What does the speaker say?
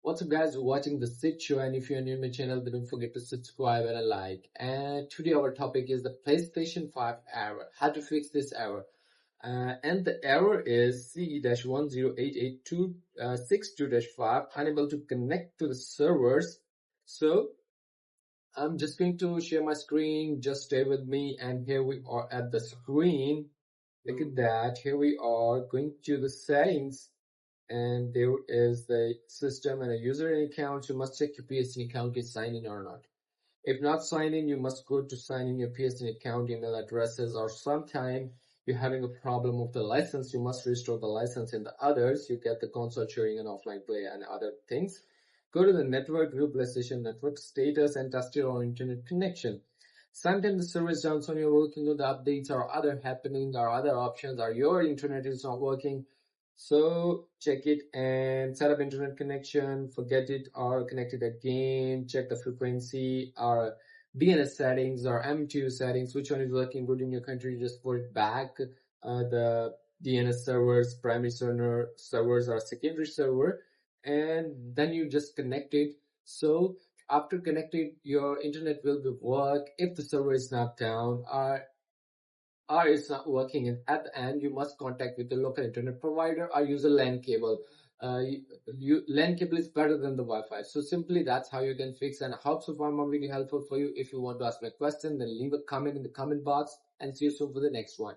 What's up guys, you're watching the Sit Show, and if you're new to my channel then don't forget to subscribe and a like. And today our topic is the PlayStation 5 error, how to fix this error. And the error is CE-108862-5, unable to connect to the servers. So I'm just going to share my screen, just stay with me, and here we are at the screen. Look at that, here we are going to the settings, and there is the system and a user account. You must check your PSN account is signed in or not. If not signed in, you must go to sign in your PSN account email addresses, or sometime you're having a problem with the license, you must restore the license. In the others, you get the console sharing and offline play and other things. Go to the network group, PlayStation network status, and test your internet connection. Sometimes the server is down, so you're working on the updates or other happening or other options, or your internet is not working. So check it and set up internet connection, forget it or connect it again, check the frequency or DNS settings or MTU settings, which one is working good in your country, just put it back. The DNS servers, primary servers or secondary server, and then you just connect it. So after connected, your internet will be work if the server is not down or it's not working, and at the end you must contact with the local internet provider or use a LAN cable. LAN cable is better than the Wi-Fi. So simply that's how you can fix, and I hope so far I'm really helpful for you. If you want to ask me a question, then leave a comment in the comment box, and see you soon for the next one.